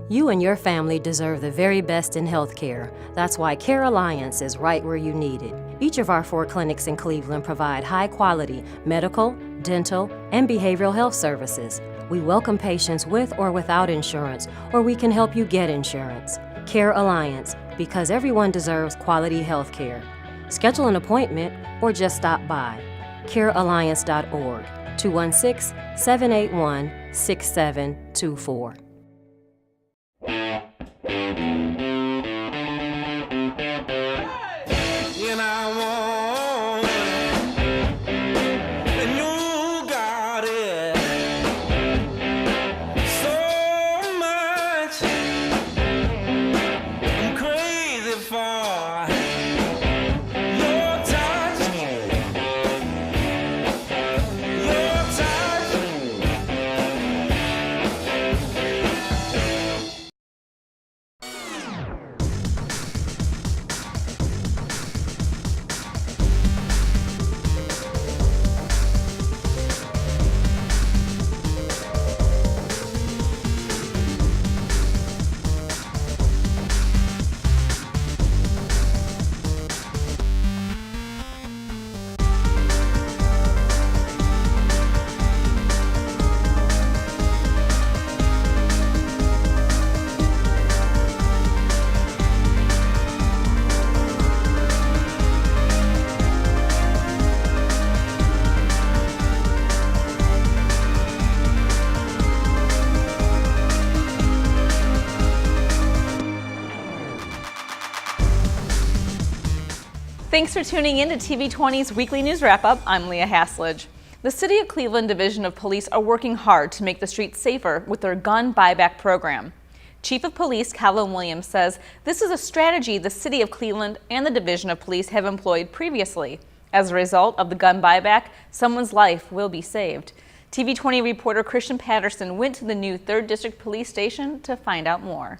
You and your family deserve the very best in healthcare. That's why Care Alliance is right where you need it. Each of our 4 clinics in Cleveland provide high-quality medical, dental, and behavioral health services. We welcome patients with or without insurance, or we can help you get insurance. Care Alliance, because everyone deserves quality healthcare. Schedule an appointment or just stop by. CareAlliance.org, 216-781-6724. Thanks for tuning in to TV20's Weekly News Wrap-Up. I'm Leah Haslage. The City of Cleveland Division of Police are working hard to make the streets safer with their gun buyback program. Chief of Police Calvin Williams says this is a strategy the City of Cleveland and the Division of Police have employed previously. As a result of the gun buyback, someone's life will be saved. TV20 reporter Christian Patterson went to the new 3rd District Police Station to find out more.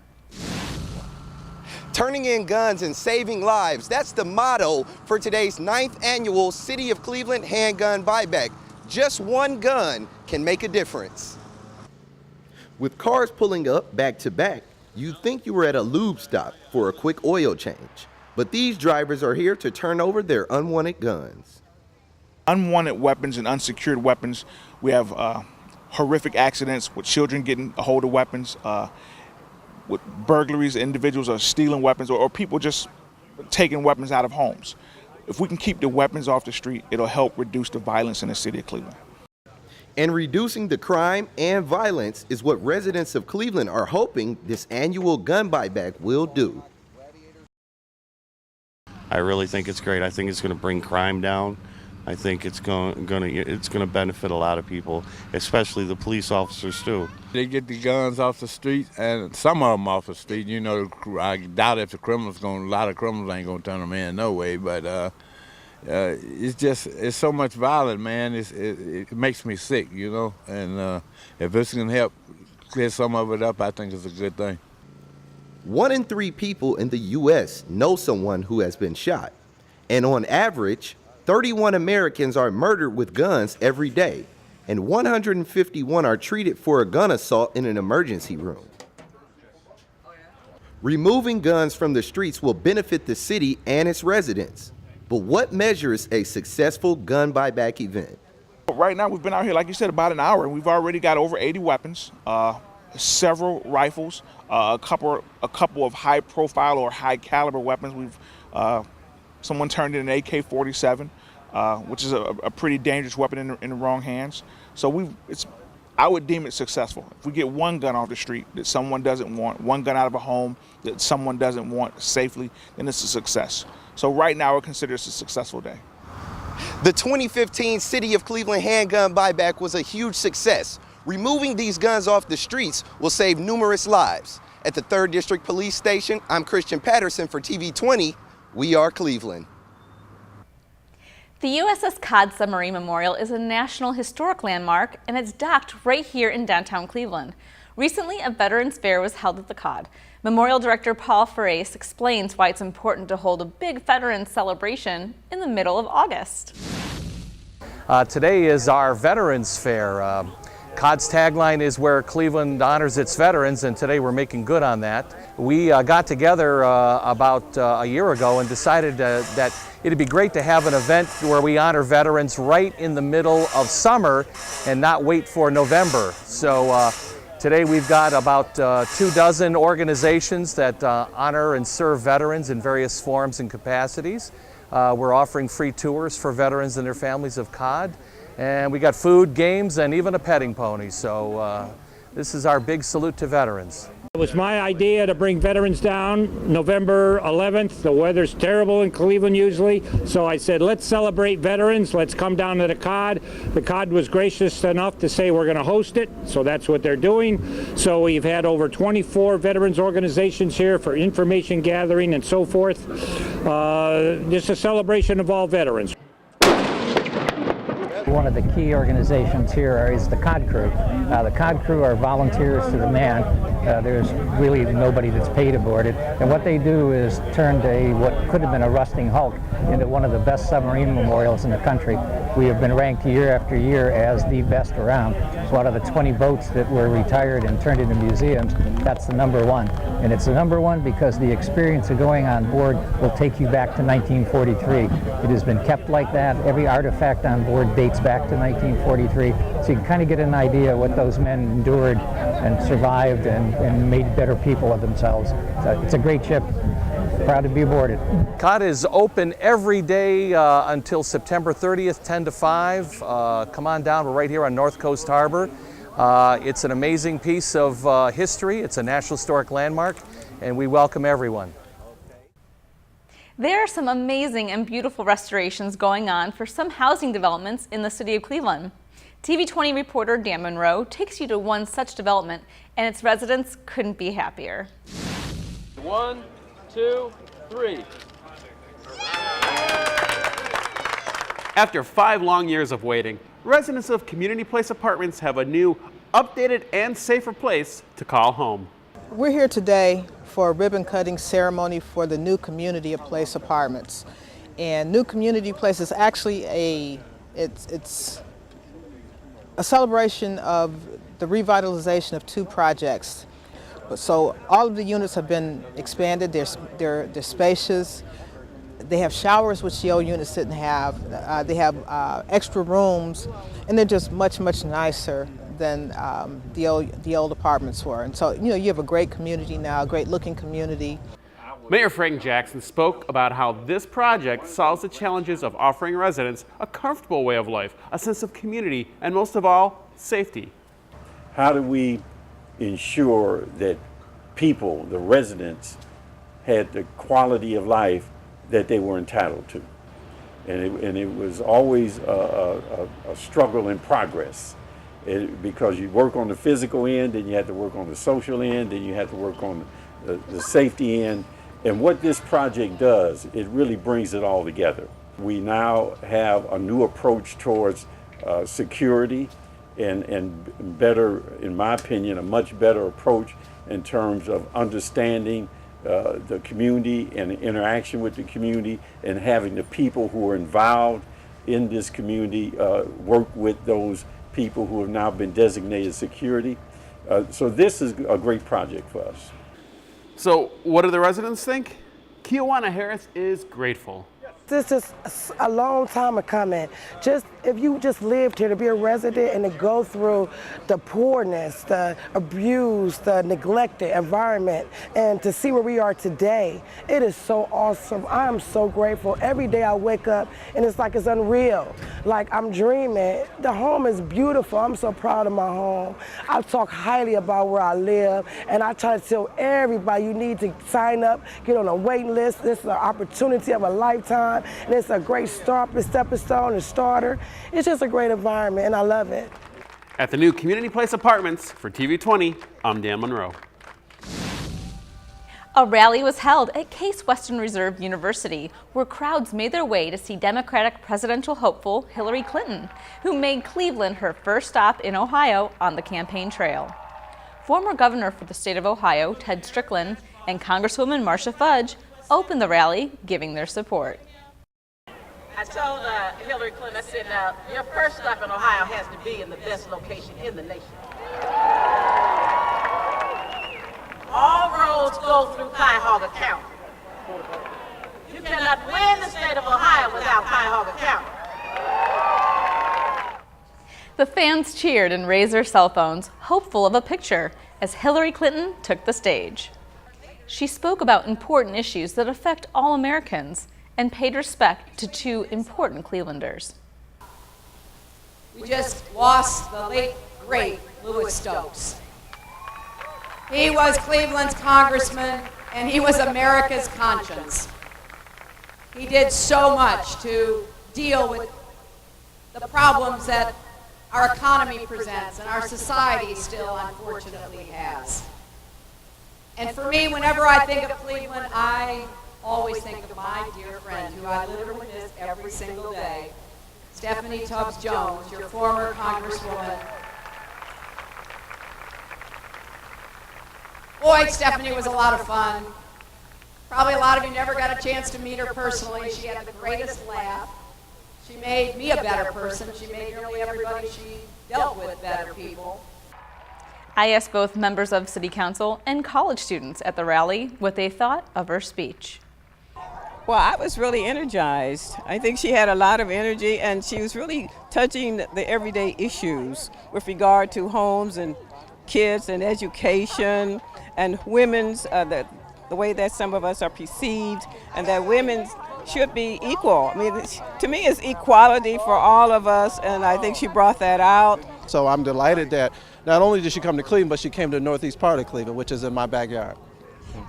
Turning in guns and saving lives. That's the motto for today's 9th annual City of Cleveland handgun buyback. Just one gun can make a difference. With cars pulling up back to back, you'd think you were at a lube stop for a quick oil change. But these drivers are here to turn over their unwanted guns. Unwanted weapons and unsecured weapons. We have horrific accidents with children getting a hold of weapons. With burglaries, individuals are stealing weapons or people just taking weapons out of homes. If we can keep the weapons off the street, it'll help reduce the violence in the city of Cleveland. And reducing the crime and violence is what residents of Cleveland are hoping this annual gun buyback will do. I really think it's great. I think it's going to bring crime down. I think it's going to benefit a lot of people, especially the police officers too. They get the guns off the street, and some of them off the street. You know, I doubt if a lot of criminals ain't gonna turn them in no way. But it's so much violence, man. It makes me sick, you know. And if this can help clear some of it up, I think it's a good thing. 1 in 3 people in the U.S. know someone who has been shot, and on average, 31 Americans are murdered with guns every day, and 151 are treated for a gun assault in an emergency room. Removing guns from the streets will benefit the city and its residents. But what measures a successful gun buyback event? Right now, we've been out here, like you said, about an hour, and we've already got over 80 weapons, several rifles, a couple of high-profile or high-caliber weapons. Someone turned in an AK-47, which is a pretty dangerous weapon in the wrong hands. So I would deem it successful. If we get one gun off the street that someone doesn't want, one gun out of a home that someone doesn't want safely, then it's a success. So right now, I would consider this a successful day. The 2015 City of Cleveland handgun buyback was a huge success. Removing these guns off the streets will save numerous lives. At the 3rd District Police Station, I'm Christian Patterson for TV20. We are Cleveland. The USS Cod Submarine Memorial is a National Historic Landmark, and it's docked right here in downtown Cleveland. Recently, a Veterans Fair was held at the Cod. Memorial Director Paul Ferrace explains why it's important to hold a big Veterans celebration in the middle of August. Today is our Veterans Fair. COD's tagline is where Cleveland honors its veterans, and today we're making good on that. We got together about a year ago and decided that it'd be great to have an event where we honor veterans right in the middle of summer and not wait for November. So today we've got about 24 organizations that honor and serve veterans in various forms and capacities. We're offering free tours for veterans and their families of COD. And we got food, games, and even a petting pony. So this is our big salute to veterans. It was my idea to bring veterans down November 11th. The weather's terrible in Cleveland usually. So I said, let's celebrate veterans. Let's come down to the COD. The COD was gracious enough to say we're going to host it. So that's what they're doing. So we've had over 24 veterans organizations here for information gathering and so forth. Just a celebration of all veterans. One of the key organizations here is the COD crew. The COD crew are volunteers to the man. There's really nobody that's paid aboard it. And what they do is turn what could have been a rusting hulk into one of the best submarine memorials in the country. We have been ranked year after year as the best around. So out of the 20 boats that were retired and turned into museums, that's the #1. And it's the #1 because the experience of going on board will take you back to 1943. It has been kept like that. Every artifact on board dates back to 1943. So you can kind of get an idea what those men endured and survived and made better people of themselves. So it's a great ship. Proud to be aboard it. COD is open every day until September 30th, 10 to 5. Come on down, we're right here on North Coast Harbor. It's an amazing piece of history. It's a National Historic Landmark, and we welcome everyone. There are some amazing and beautiful restorations going on for some housing developments in the city of Cleveland. TV20 reporter Dan Monroe takes you to one such development, and its residents couldn't be happier. 1, 2, 3. After 5 long years of waiting, residents of Community Place Apartments have a new, updated, and safer place to call home. We're here today for a ribbon cutting ceremony for the new Community Place Apartments. And New Community Place is actually it's a celebration of the revitalization of 2 projects. So all of the units have been expanded. They're spacious. They have showers, which the old units didn't have. They have extra rooms, and they're just much nicer than the old apartments were. And so, you know, you have a great community now, a great looking community. Mayor Frank Jackson spoke about how this project solves the challenges of offering residents a comfortable way of life, a sense of community, and most of all, safety. How do we ensure that people, the residents, had the quality of life that they were entitled to? And it was always a struggle in progress. Because you work on the physical end, then you have to work on the social end, then you have to work on the safety end. And what this project does, it really brings it all together. We now have a new approach towards security and better, in my opinion, a much better approach in terms of understanding the community and the interaction with the community, and having the people who are involved in this community work with those people who have now been designated security. So this is a great project for us. So what do the residents think? Kiwanis Harris is grateful. This is a long time coming. Just if you just lived here, to be a resident and to go through the poorness, the abuse, the neglected environment, and to see where we are today, it is so awesome. I am so grateful. Every day I wake up and it's like it's unreal. Like I'm dreaming. The home is beautiful. I'm so proud of my home. I talk highly about where I live, and I try to tell everybody you need to sign up, get on a waiting list. This is an opportunity of a lifetime. And it's a great stepping stone and starter. It's just a great environment, and I love it. At the new Community Place Apartments for TV20, I'm Dan Monroe. A rally was held at Case Western Reserve University, where crowds made their way to see Democratic presidential hopeful Hillary Clinton, who made Cleveland her first stop in Ohio on the campaign trail. Former governor for the state of Ohio, Ted Strickland, and Congresswoman Marcia Fudge opened the rally, giving their support. I told Hillary Clinton, I said, now, your first stop in Ohio has to be in the best location in the nation. All roads go through Cuyahoga County. You cannot win the state of Ohio without Cuyahoga County. The fans cheered and raised their cell phones, hopeful of a picture, as Hillary Clinton took the stage. She spoke about important issues that affect all Americans and paid respect to two important Clevelanders. We just lost the late, great Louis Stokes. He was Cleveland's congressman, and he was America's conscience. He did so much to deal with the problems that our economy presents and our society still unfortunately has. And for me, whenever I think of Cleveland, I always think of my dear friend who I live with every single day, Stephanie Tubbs Jones, your former Congresswoman. Boy, Stephanie was a lot of fun. Probably a lot of you never got a chance to meet her personally. She had the greatest laugh. She made me a better person. She made nearly everybody she dealt with better people. I asked both members of City Council and college students at the rally what they thought of her speech. Well, I was really energized. I think she had a lot of energy, and she was really touching the everyday issues with regard to homes and kids and education and women's, the way that some of us are perceived, and that women should be equal. I mean, to me, it's equality for all of us, and I think she brought that out. So I'm delighted that not only did she come to Cleveland, but she came to the northeast part of Cleveland, which is in my backyard.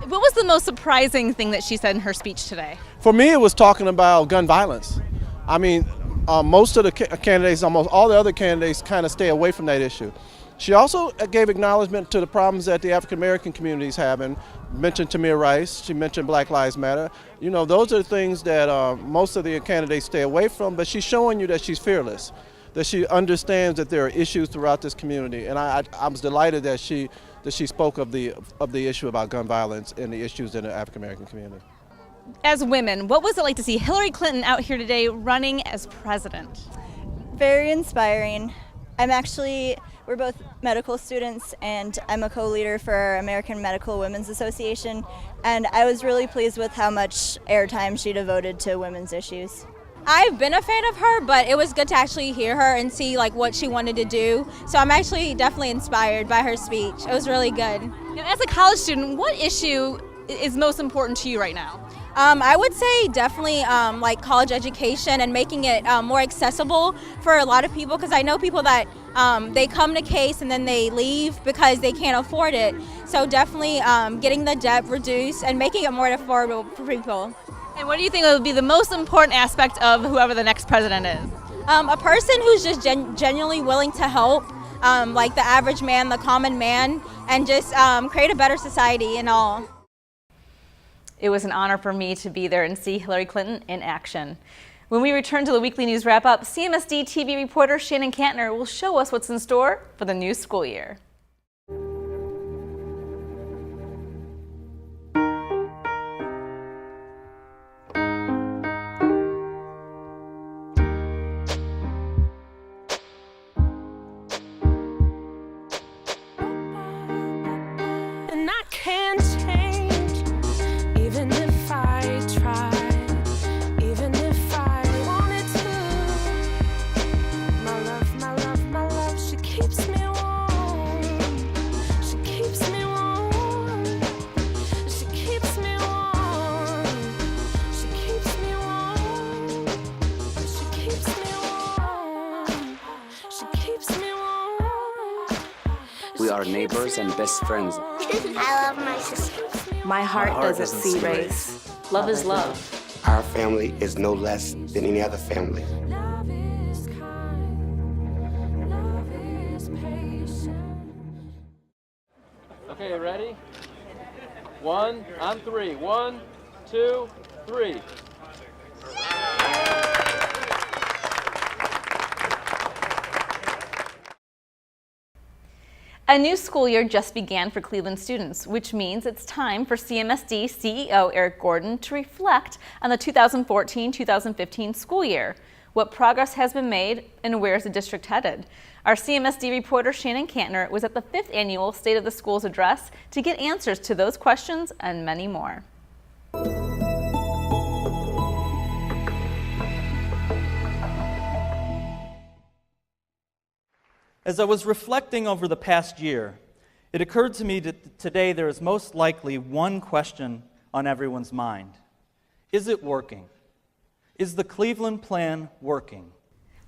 What was the most surprising thing that she said in her speech today? For me, it was talking about gun violence. I mean, most of the candidates, almost all the other candidates, kind of stay away from that issue. She also gave acknowledgement to the problems that the African American community is having. Mentioned Tamir Rice, she mentioned Black Lives Matter. You know, those are the things that most of the candidates stay away from, but she's showing you that she's fearless, that she understands that there are issues throughout this community. And I was delighted that she spoke of the issue about gun violence and the issues in the African American community. As women, what was it like to see Hillary Clinton out here today running as president? Very inspiring. We're both medical students, and I'm a co-leader for American Medical Women's Association, and I was really pleased with how much airtime she devoted to women's issues. I've been a fan of her, but it was good to actually hear her and see like what she wanted to do. So I'm actually definitely inspired by her speech. It was really good. Now, as a college student, what issue is most important to you right now? I would say definitely like college education and making it more accessible for a lot of people, because I know people that they come to Case and then they leave because they can't afford it. So definitely getting the debt reduced and making it more affordable for people. And what do you think would be the most important aspect of whoever the next president is? A person who's just genuinely willing to help, like the average man, the common man, and just create a better society and all. It was an honor for me to be there and see Hillary Clinton in action. When we return to the weekly news wrap-up, CMSD TV reporter Shannon Kantner will show us what's in store for the new school year. And I can't change, even if I try, even if I wanted to. My love, she keeps me warm. She keeps me warm. She keeps me warm. She keeps me warm. She keeps me warm. She keeps me warm. We are neighbors and best friends. I love my sister. My heart doesn't see race. Love is love. Our family is no less than any other family. Okay, ready? One, on three. 1, 2, 3. A new school year just began for Cleveland students, which means it's time for CMSD CEO Eric Gordon to reflect on the 2014-2015 school year. What progress has been made and where is the district headed? Our CMSD reporter Shannon Kantner was at the 5th annual State of the Schools address to get answers to those questions and many more. As I was reflecting over the past year, it occurred to me that today there is most likely one question on everyone's mind. Is it working? Is the Cleveland plan working?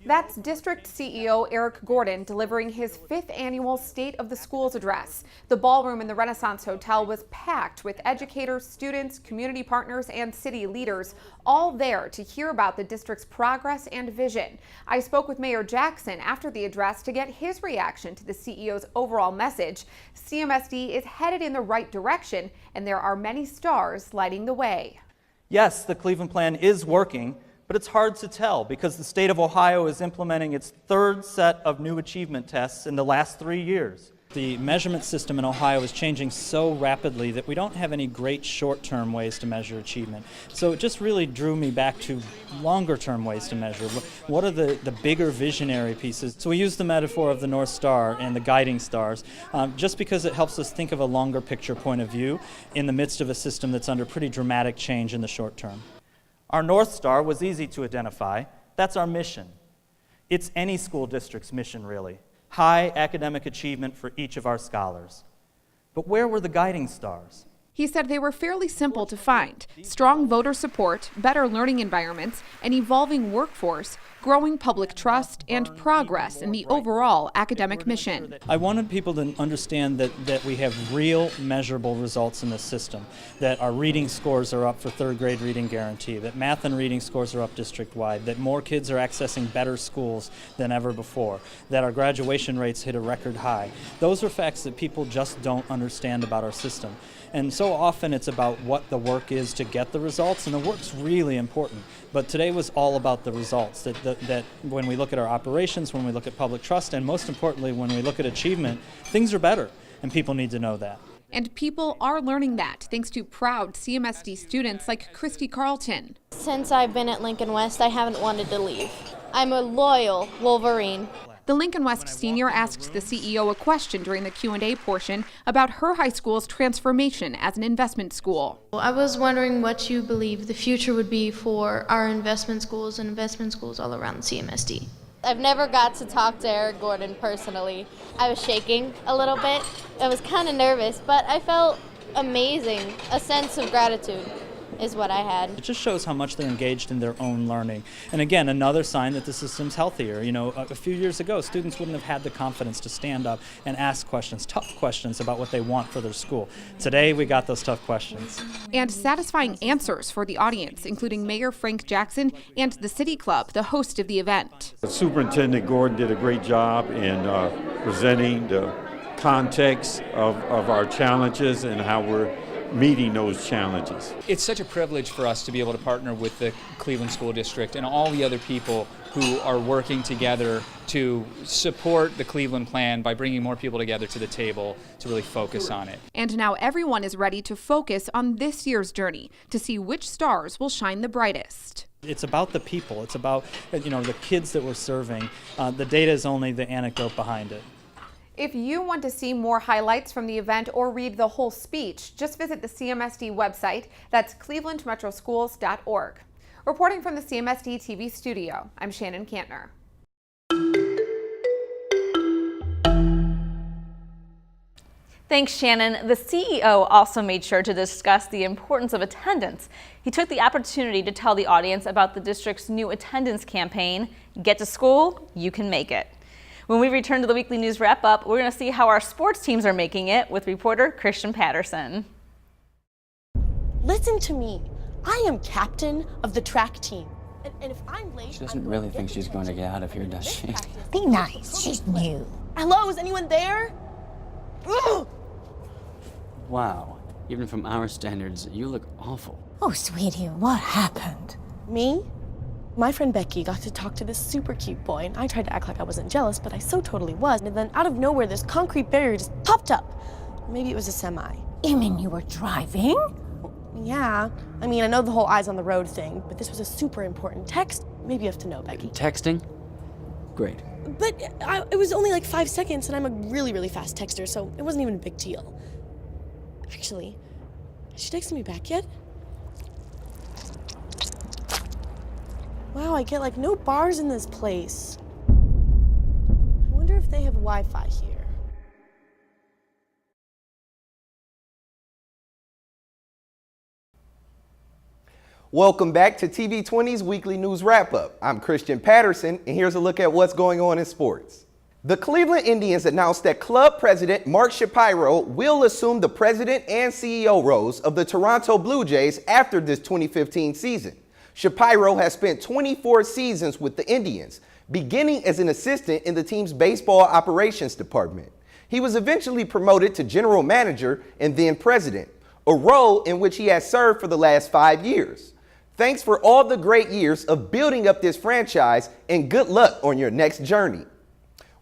That's District CEO Eric Gordon delivering his 5th annual State of the Schools address. The ballroom in the Renaissance Hotel was packed with educators, students, community partners, and city leaders, all there to hear about the district's progress and vision. I spoke with Mayor Jackson after the address to get his reaction to the CEO's overall message. CMSD is headed in the right direction, and there are many stars lighting the way. Yes, the Cleveland plan is working, but it's hard to tell because the state of Ohio is implementing its 3rd set of new achievement tests in the last 3 years. The measurement system in Ohio is changing so rapidly that we don't have any great short-term ways to measure achievement. So it just really drew me back to longer-term ways to measure. What are the bigger visionary pieces? So we use the metaphor of the North Star and the guiding stars just because it helps us think of a longer picture point of view in the midst of a system that's under pretty dramatic change in the short term. Our North Star was easy to identify. That's our mission. It's any school district's mission, really. High academic achievement for each of our scholars. But where were the guiding stars? He said they were fairly simple to find: strong voter support, better learning environments, an evolving workforce, growing public trust, and progress in the overall academic mission. I wanted people to understand that we have real measurable results in this system, that our reading scores are up for 3rd grade reading guarantee, that math and reading scores are up district-wide, that more kids are accessing better schools than ever before, that our graduation rates hit a record high. Those are facts that people just don't understand about our system. And so often it's about what the work is to get the results, and the work's really important. But today was all about the results, that when we look at our operations, when we look at public trust, and most importantly, when we look at achievement, things are better, and people need to know that. And people are learning that thanks to proud CMSD students like Christy Carlton. Since I've been at Lincoln West, I haven't wanted to leave. I'm a loyal Wolverine. The Lincoln West senior asked the CEO a question during the Q&A portion about her high school's transformation as an investment school. I was wondering what you believe the future would be for our investment schools and investment schools all around the CMSD. I've never got to talk to Eric Gordon personally. I was shaking a little bit. I was kind of nervous, but I felt amazing. A sense of gratitude is what I had. It just shows how much they're engaged in their own learning. And again, another sign that the system's healthier. You know, a few years ago, students wouldn't have had the confidence to stand up and ask questions, tough questions about what they want for their school. Today, we got those tough questions. And satisfying answers for the audience, including Mayor Frank Jackson and the City Club, the host of the event. Superintendent Gordon did a great job in presenting the context of our challenges and how we're meeting those challenges. It's such a privilege for us to be able to partner with the Cleveland School District and all the other people who are working together to support the Cleveland plan by bringing more people together to the table to really focus on it. And now everyone is ready to focus on this year's journey to see which stars will shine the brightest. It's about the people. It's about, the kids that we're serving. The data is only the anecdote behind it. If you want to see more highlights from the event or read the whole speech, just visit the CMSD website. That's clevelandmetroschools.org. Reporting from the CMSD TV studio, I'm Shannon Kantner. Thanks, Shannon. The CEO also made sure to discuss the importance of attendance. He took the opportunity to tell the audience about the district's new attendance campaign, Get to School, You Can Make It. When we return to the weekly news wrap-up, we're going to see how our sports teams are making it with reporter Christian Patterson. Listen to me. I am captain of the track team. And if I'm late, She doesn't really think she's going to get out of here, does she? Be nice. She's new. Hello, is anyone there? Ugh! Wow. Even from our standards, you look awful. Oh, sweetie, what happened? Me? My friend Becky got to talk to this super cute boy, and I tried to act like I wasn't jealous, but I so totally was. And then out of nowhere, this concrete barrier just popped up. Maybe it was a semi. You mean you were driving? Yeah. I mean, I know the whole eyes on the road thing, but this was a super important text. Maybe you have to know, Becky. Texting? Great. But it was only like 5 seconds, and I'm a really, really fast texter, so it wasn't even a big deal. Actually, has she texted me back yet? Wow, I get like no bars in this place. I wonder if they have Wi-Fi here. Welcome back to TV20's Weekly News Wrap-Up. I'm Christian Patterson, and here's a look at what's going on in sports. The Cleveland Indians announced that club president Mark Shapiro will assume the president and CEO roles of the Toronto Blue Jays after this 2015 season. Shapiro has spent 24 seasons with the Indians, beginning as an assistant in the team's baseball operations department. He was eventually promoted to general manager and then president, a role in which he has served for the last 5 years. Thanks for all the great years of building up this franchise, and good luck on your next journey.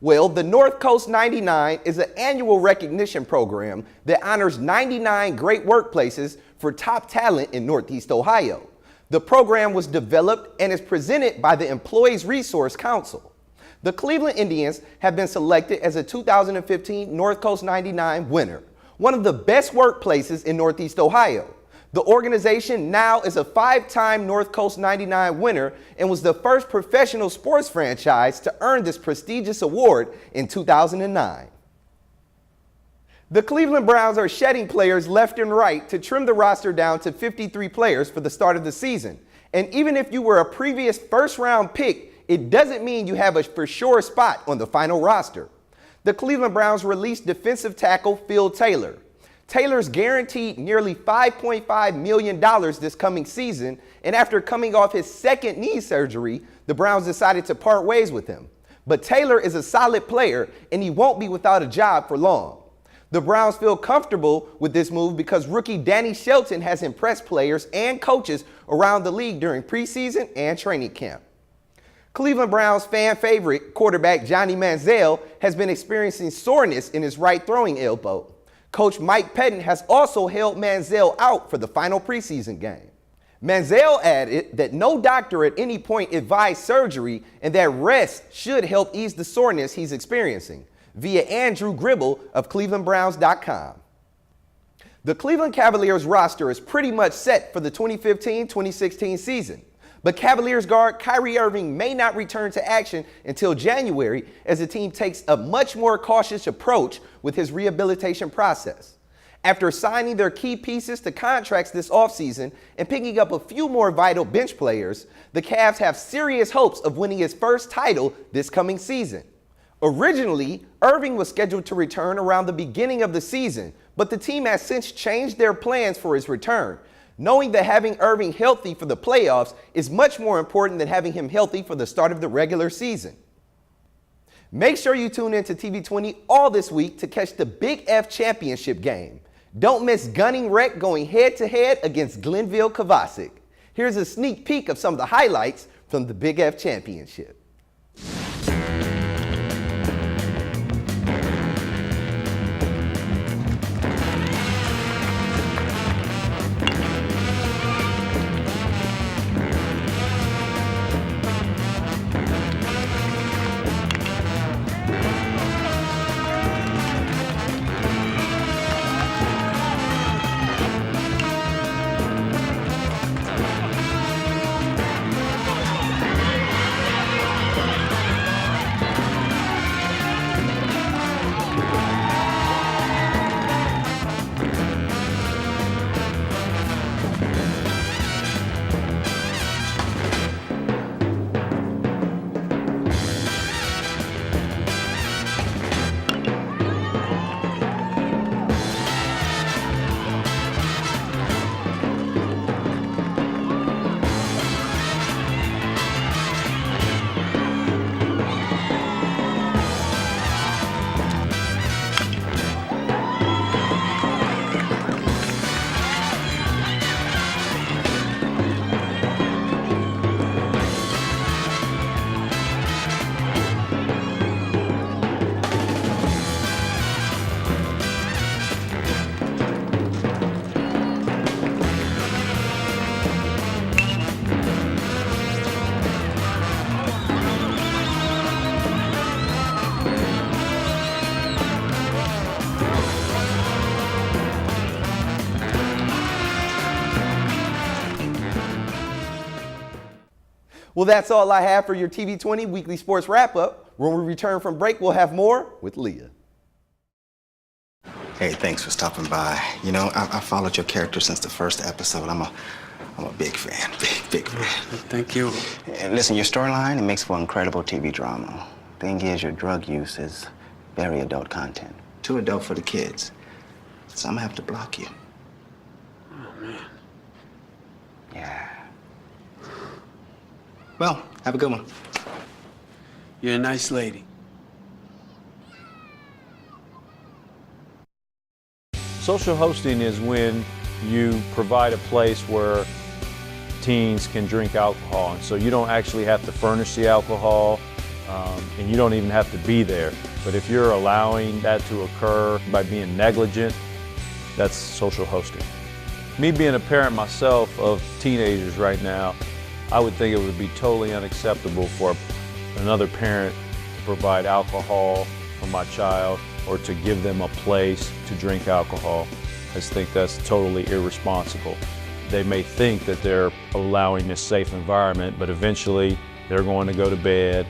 Well, the North Coast 99 is an annual recognition program that honors 99 great workplaces for top talent in Northeast Ohio. The program was developed and is presented by the Employees Resource Council. The Cleveland Indians have been selected as a 2015 North Coast 99 winner, one of the best workplaces in Northeast Ohio. The organization now is a 5-time North Coast 99 winner and was the first professional sports franchise to earn this prestigious award in 2009. The Cleveland Browns are shedding players left and right to trim the roster down to 53 players for the start of the season. And even if you were a previous first-round pick, it doesn't mean you have a for sure spot on the final roster. The Cleveland Browns released defensive tackle Phil Taylor. Taylor's guaranteed nearly $5.5 million this coming season, and after coming off his second knee surgery, the Browns decided to part ways with him. But Taylor is a solid player, and he won't be without a job for long. The Browns feel comfortable with this move because rookie Danny Shelton has impressed players and coaches around the league during preseason and training camp. Cleveland Browns fan favorite quarterback Johnny Manziel has been experiencing soreness in his right throwing elbow. Coach Mike Pettin has also held Manziel out for the final preseason game. Manziel added that no doctor at any point advised surgery and that rest should help ease the soreness he's experiencing, via Andrew Gribble of ClevelandBrowns.com. The Cleveland Cavaliers roster is pretty much set for the 2015-2016 season. But Cavaliers guard Kyrie Irving may not return to action until January as the team takes a much more cautious approach with his rehabilitation process. After signing their key pieces to contracts this offseason and picking up a few more vital bench players, the Cavs have serious hopes of winning his first title this coming season. Originally, Irving was scheduled to return around the beginning of the season, but the team has since changed their plans for his return, knowing that having Irving healthy for the playoffs is much more important than having him healthy for the start of the regular season. Make sure you tune in to TV20 all this week to catch the Big F Championship game. Don't miss Gunning Wreck going head-to-head against Glenville Kovacic. Here's a sneak peek of some of the highlights from the Big F Championship. Well, that's all I have for your TV20 Weekly Sports Wrap-Up. When we return from break, we'll have more with Leah. Hey, thanks for stopping by. You know, I followed your character since the first episode. I'm a big fan, big fan. Thank you. And listen, your storyline, it makes for incredible TV drama. Thing is, your drug use is very adult content. Too adult for the kids. So I'm gonna have to block you. Oh, man. Yeah. Well, have a good one. You're a nice lady. Social hosting is when you provide a place where teens can drink alcohol, and so you don't actually have to furnish the alcohol, and you don't even have to be there. But if you're allowing that to occur by being negligent, that's social hosting. Me being a parent myself of teenagers right now, I would think it would be totally unacceptable for another parent to provide alcohol for my child or to give them a place to drink alcohol. I just think that's totally irresponsible. They may think that they're allowing this safe environment, but eventually they're going to go to bed,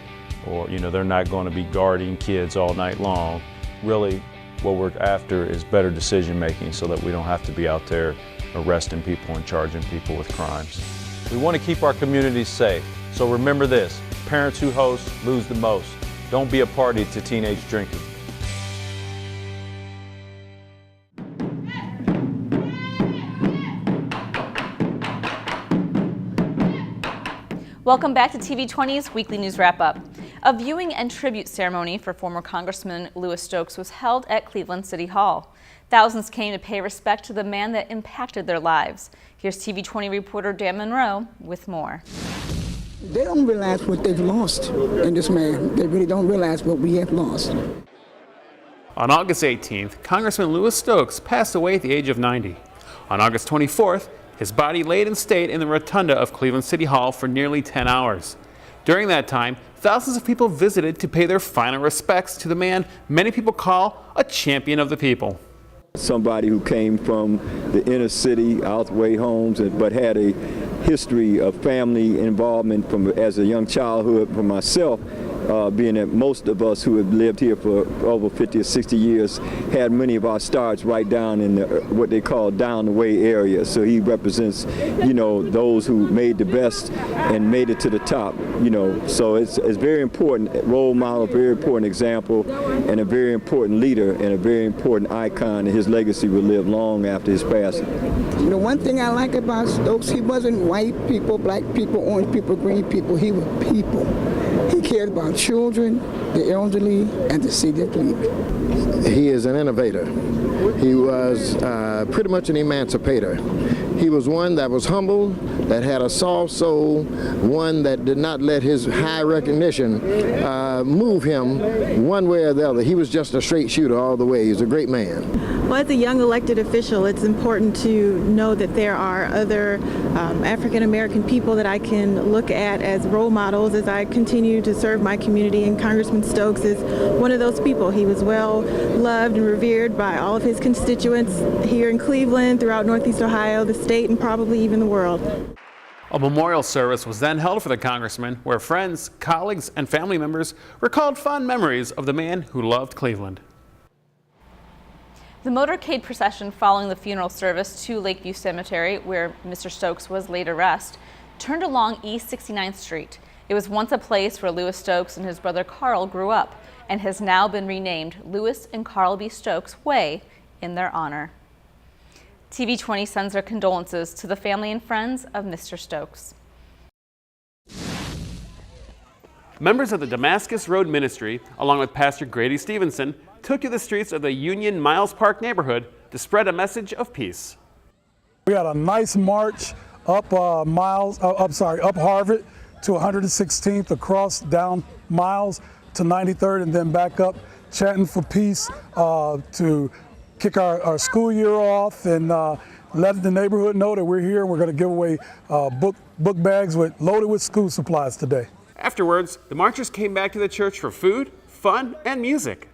or they're not going to be guarding kids all night long. Really, what we're after is better decision making so that we don't have to be out there arresting people and charging people with crimes. We want to keep our communities safe, so remember this: parents who host lose the most. Don't be a party to teenage drinking. Welcome back to TV20's Weekly News Wrap-Up. A viewing and tribute ceremony for former Congressman Louis Stokes was held at Cleveland City Hall. Thousands came to pay respect to the man that impacted their lives. Here's TV20 reporter Dan Monroe with more. They don't realize what they've lost in this man. They really don't realize what we have lost. On August 18th, Congressman Louis Stokes passed away at the age of 90. On August 24th, his body laid in state in the rotunda of Cleveland City Hall for nearly 10 hours. During that time, thousands of people visited to pay their final respects to the man many people call a champion of the people. Somebody who came from the inner city, out the way homes, but had a history of family involvement as a young childhood for myself, being that most of us who have lived here for over 50 or 60 years had many of our starts right down in what they call down the way area. So he represents, those who made the best and made it to the top, So it's very important role model, very important example, and a very important leader and a very important icon, and his legacy will live long after his passing. One thing I like about Stokes, he wasn't white people, black people, orange people, green people. He was people. He cared about children, the elderly, and the city of Cleveland. He is an innovator. He was pretty much an emancipator. He was one that was humble, that had a soft soul, one that did not let his high recognition move him one way or the other. He was just a straight shooter all the way. He was a great man. Well, as a young elected official, it's important to know that there are other African American people that I can look at as role models as I continue to serve my community, and Congressman Stokes is one of those people. He was well loved and revered by all of his constituents here in Cleveland, throughout Northeast Ohio, the state, and probably even the world. A memorial service was then held for the congressman, where friends, colleagues, and family members recalled fond memories of the man who loved Cleveland. The motorcade procession following the funeral service to Lakeview Cemetery, where Mr. Stokes was laid to rest, turned along East 69th Street. It was once a place where Louis Stokes and his brother Carl grew up, and has now been renamed Louis and Carl B. Stokes Way in their honor. TV20 sends their condolences to the family and friends of Mr. Stokes. Members of the Damascus Road Ministry, along with Pastor Grady Stevenson, took to the streets of the Union Miles Park neighborhood to spread a message of peace. We had a nice march up up Harvard to 116th, across down Miles to 93rd, and then back up, chanting for peace to kick our school year off and let the neighborhood know that we're here. We're going to give away book bags loaded with school supplies today. Afterwards, the marchers came back to the church for food, fun, and music.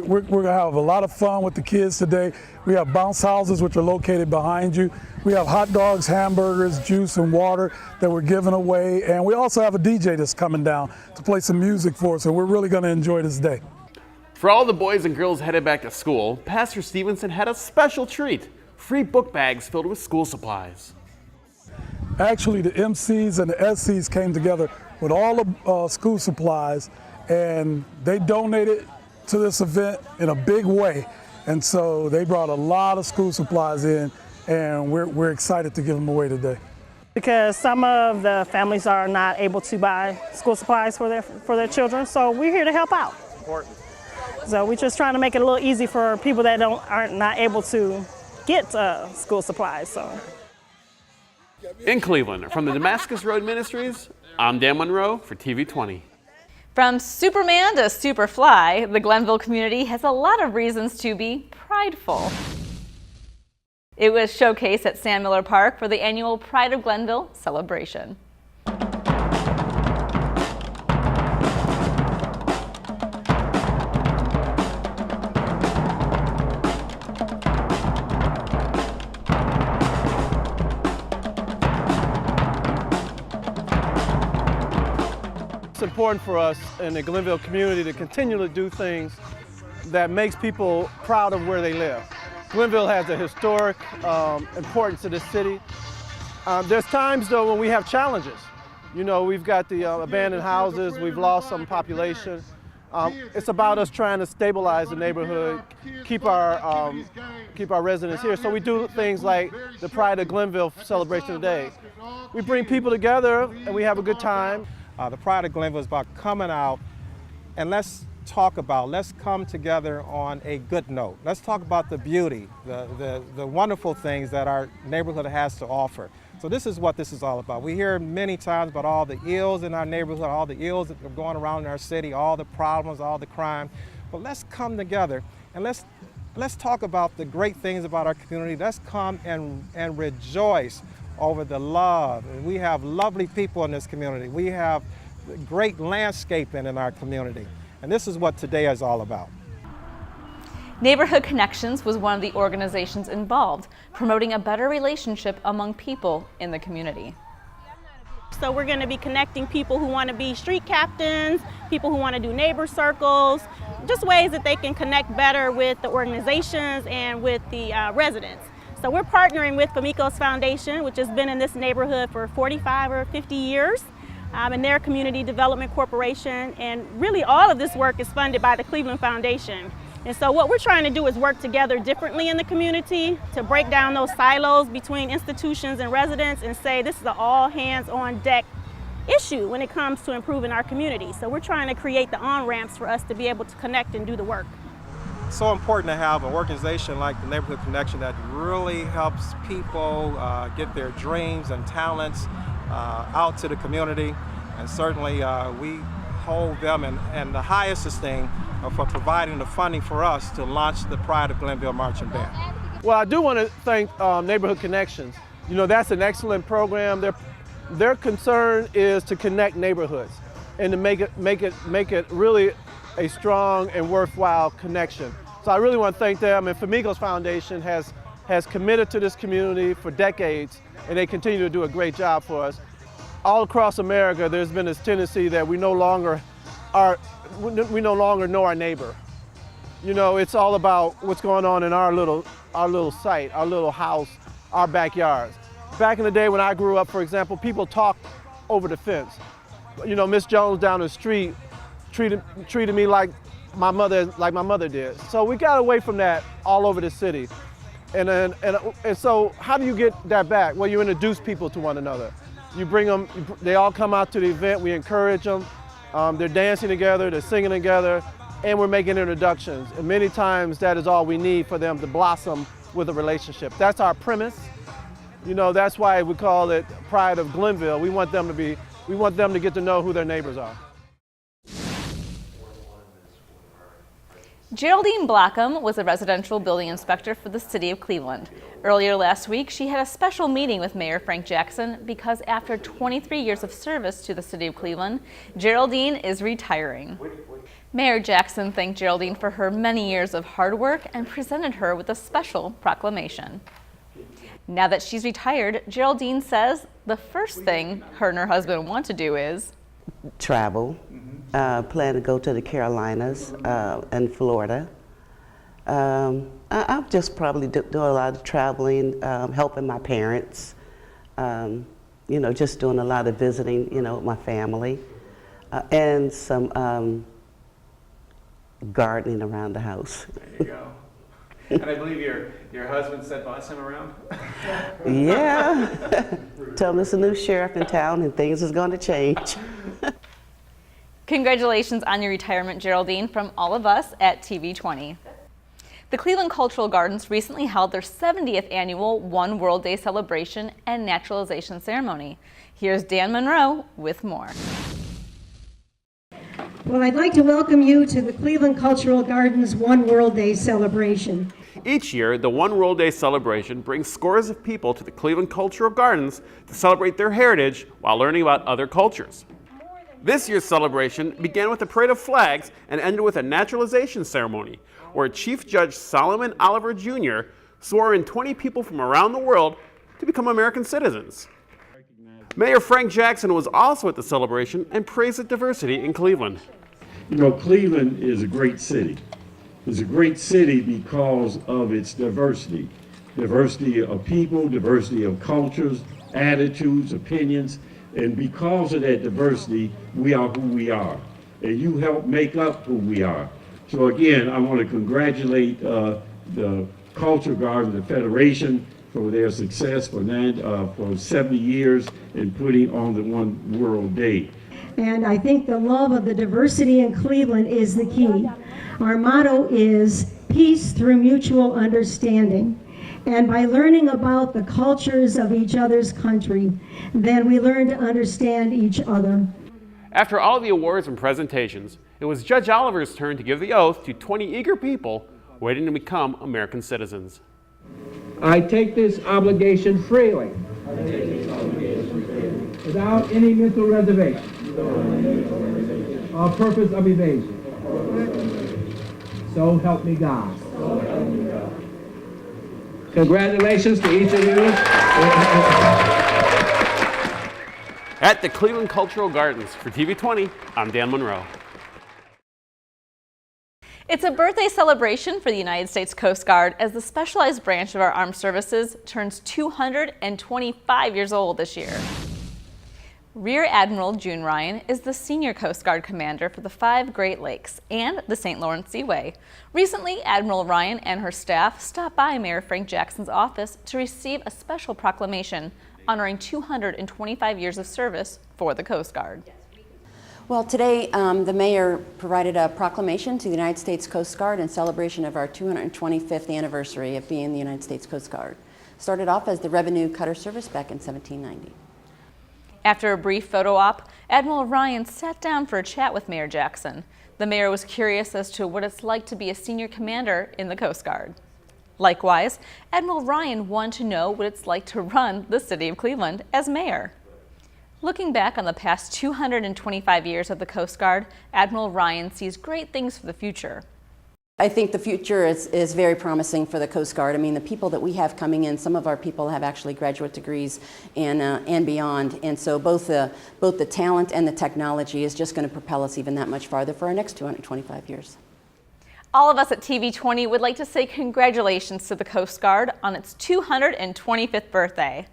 We're going to have a lot of fun with the kids today. We have bounce houses, which are located behind you. We have hot dogs, hamburgers, juice, and water that we're giving away. And we also have a DJ that's coming down to play some music for us. So we're really going to enjoy this day. For all the boys and girls headed back to school, Pastor Stevenson had a special treat: free book bags filled with school supplies. Actually, the MCs and the SCs came together with all the school supplies, and they donated to this event in a big way. And so they brought a lot of school supplies in, and we're excited to give them away today. Because some of the families are not able to buy school supplies for their children, so we're here to help out. Important. So we're just trying to make it a little easy for people that aren't not able to get school supplies. So. In Cleveland, from the Damascus Road Ministries, I'm Dan Monroe for TV20. From Superman to Superfly, the Glenville community has a lot of reasons to be prideful. It was showcased at Sam Miller Park for the annual Pride of Glenville celebration. It's important for us in the Glenville community to continue to do things that makes people proud of where they live. Glenville has a historic importance to the city. There's times though when we have challenges. You know, we've got the abandoned houses, we've lost some population. It's about us trying to stabilize the neighborhood, keep our residents here. So we do things like the Pride of Glenville celebration today. We bring people together and we have a good time. The Pride of Glenville is about coming out and let's come together on a good note. Let's talk about the beauty, the wonderful things that our neighborhood has to offer. So this is what this is all about. We hear many times about all the ills in our neighborhood, all the ills that are going around in our city, all the problems, all the crime. But let's come together and let's talk about the great things about our community. Let's come and rejoice over the love. And we have lovely people in this community. We have great landscaping in our community. And this is what today is all about. Neighborhood Connections was one of the organizations involved, promoting a better relationship among people in the community. So we're going to be connecting people who want to be street captains, people who want to do neighbor circles, just ways that they can connect better with the organizations and with the residents. So we're partnering with Famicos Foundation, which has been in this neighborhood for 45 or 50 years, and their Community Development Corporation. And really all of this work is funded by the Cleveland Foundation. And so what we're trying to do is work together differently in the community to break down those silos between institutions and residents and say this is an all hands on deck issue when it comes to improving our community. So we're trying to create the on-ramps for us to be able to connect and do the work. It's so important to have an organization like the Neighborhood Connection that really helps people get their dreams and talents out to the community. And certainly we hold them in the highest esteem for providing the funding for us to launch the Pride of Glenville Marching Band. Well, I do want to thank Neighborhood Connections. You know, that's an excellent program. Their concern is to connect neighborhoods and to make it really a strong and worthwhile connection. So I really want to thank them, and Famicos Foundation has committed to this community for decades, and they continue to do a great job for us. All across America, there's been this tendency that we no longer know our neighbor. You know, it's all about what's going on in our little site, our little house, our backyards. Back in the day when I grew up, for example, people talked over the fence. You know, Miss Jones down the street treated me like my mother did. So we got away from that all over the city. And so how do you get that back? Well, you introduce people to one another. You bring them, they all come out to the event, we encourage them. They're dancing together, they're singing together, and we're making introductions. And many times that is all we need for them to blossom with a relationship. That's our premise. You know, that's why we call it Pride of Glenville. We want them to get to know who their neighbors are. Geraldine Blockham was a residential building inspector for the city of Cleveland. Earlier last week, she had a special meeting with Mayor Frank Jackson because after 23 years of service to the city of Cleveland, Geraldine is retiring. Mayor Jackson thanked Geraldine for her many years of hard work and presented her with a special proclamation. Now that she's retired, Geraldine says the first thing her and her husband want to do is travel. Plan to go to the Carolinas and Florida. I'm just probably doing a lot of traveling, helping my parents, just doing a lot of visiting, with my family, and some gardening around the house. There you go. And I believe your husband said boss him around? Yeah. Tell him there's a new sheriff in town and things is going to change. Congratulations on your retirement, Geraldine, from all of us at TV20. The Cleveland Cultural Gardens recently held their 70th annual One World Day celebration and naturalization ceremony. Here's Dan Monroe with more. Well, I'd like to welcome you to the Cleveland Cultural Gardens One World Day celebration. Each year, the One World Day celebration brings scores of people to the Cleveland Cultural Gardens to celebrate their heritage while learning about other cultures. This year's celebration began with a parade of flags and ended with a naturalization ceremony, where Chief Judge Solomon Oliver Jr. swore in 20 people from around the world to become American citizens. Mayor Frank Jackson was also at the celebration and praised the diversity in Cleveland. Cleveland is a great city. It's a great city because of its diversity. Diversity of people, diversity of cultures, attitudes, opinions, and because of that diversity, we are who we are. And you help make up who we are. So again, I want to congratulate the Cultural Garden, the Federation, for their success for 70 years in putting on the One World Day. And I think the love of the diversity in Cleveland is the key. Our motto is peace through mutual understanding. And by learning about the cultures of each other's country, then we learn to understand each other. After all the awards and presentations, it was Judge Oliver's turn to give the oath to 20 eager people waiting to become American citizens. I take this obligation freely, without any mental reservation or purpose of evasion. So help me God. Congratulations to each of you. At the Cleveland Cultural Gardens, for TV20, I'm Dan Monroe. It's a birthday celebration for the United States Coast Guard as the specialized branch of our armed services turns 225 years old this year. Rear Admiral June Ryan is the senior Coast Guard commander for the 5 Great Lakes and the St. Lawrence Seaway. Recently, Admiral Ryan and her staff stopped by Mayor Frank Jackson's office to receive a special proclamation honoring 225 years of service for the Coast Guard. Well, today the mayor provided a proclamation to the United States Coast Guard in celebration of our 225th anniversary of being the United States Coast Guard. Started off as the Revenue Cutter Service back in 1790. After a brief photo op, Admiral Ryan sat down for a chat with Mayor Jackson. The mayor was curious as to what it's like to be a senior commander in the Coast Guard. Likewise, Admiral Ryan wanted to know what it's like to run the city of Cleveland as mayor. Looking back on the past 225 years of the Coast Guard, Admiral Ryan sees great things for the future. I think the future is very promising for the Coast Guard. I mean, the people that we have coming in, some of our people have actually graduate degrees and beyond. And so both the talent and the technology is just going to propel us even that much farther for our next 225 years. All of us at TV20 would like to say congratulations to the Coast Guard on its 225th birthday.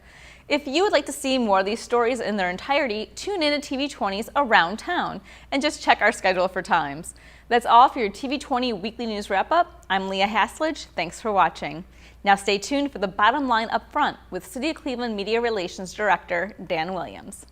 If you would like to see more of these stories in their entirety, tune in to TV20's Around Town and just check our schedule for times. That's all for your TV20 Weekly News Wrap-Up. I'm Leah Haslage. Thanks for watching. Now stay tuned for the bottom line up front with City of Cleveland Media Relations Director Dan Williams.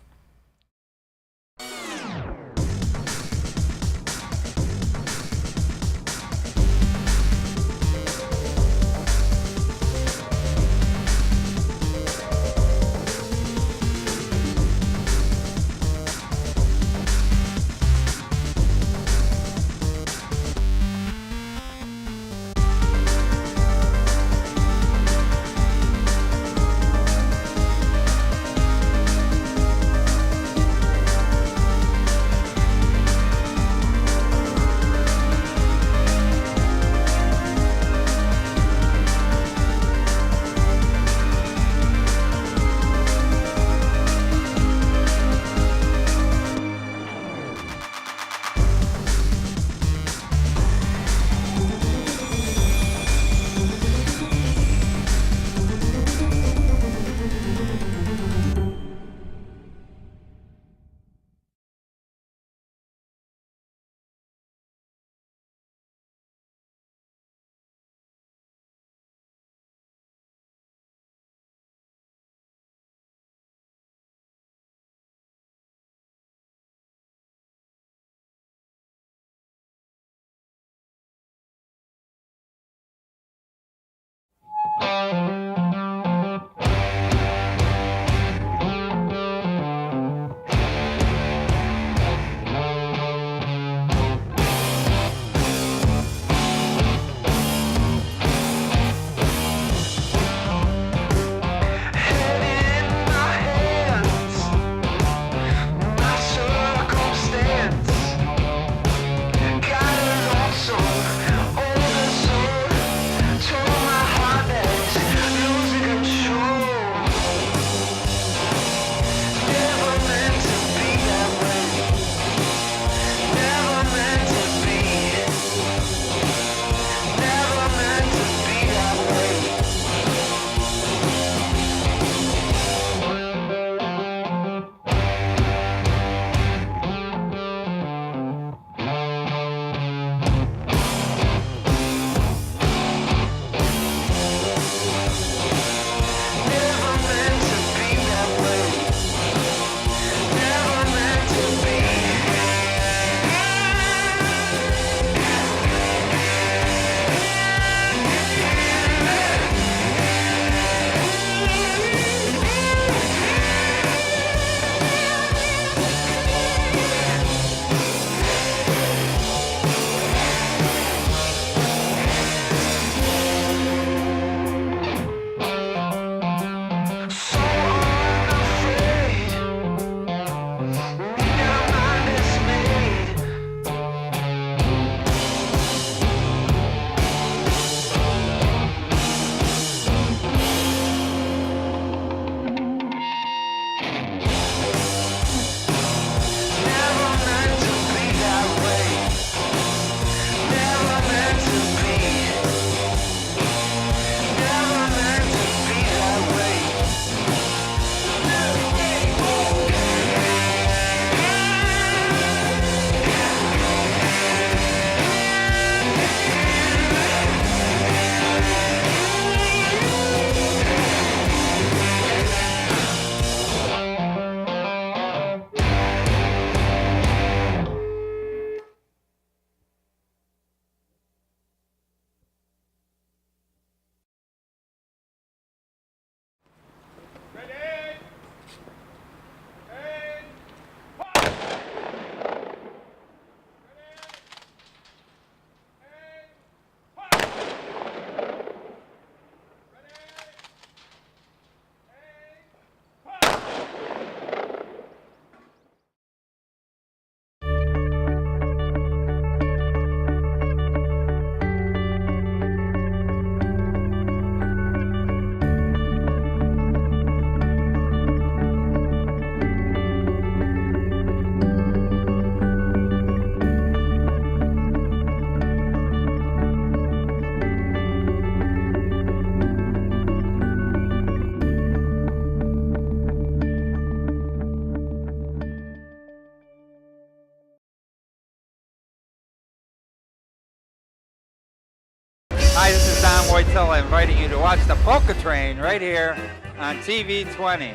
Hi, this is Don Voitel inviting you to watch the Polka Train right here on TV20.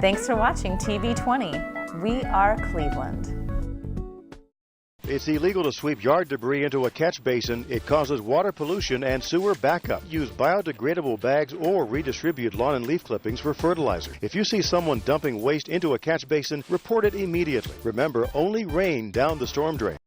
Thanks for watching TV20. We are Cleveland. It's illegal to sweep yard debris into a catch basin. It causes water pollution and sewer backup. Use biodegradable bags or redistribute lawn and leaf clippings for fertilizer. If you see someone dumping waste into a catch basin, report it immediately. Remember, only rain down the storm drain.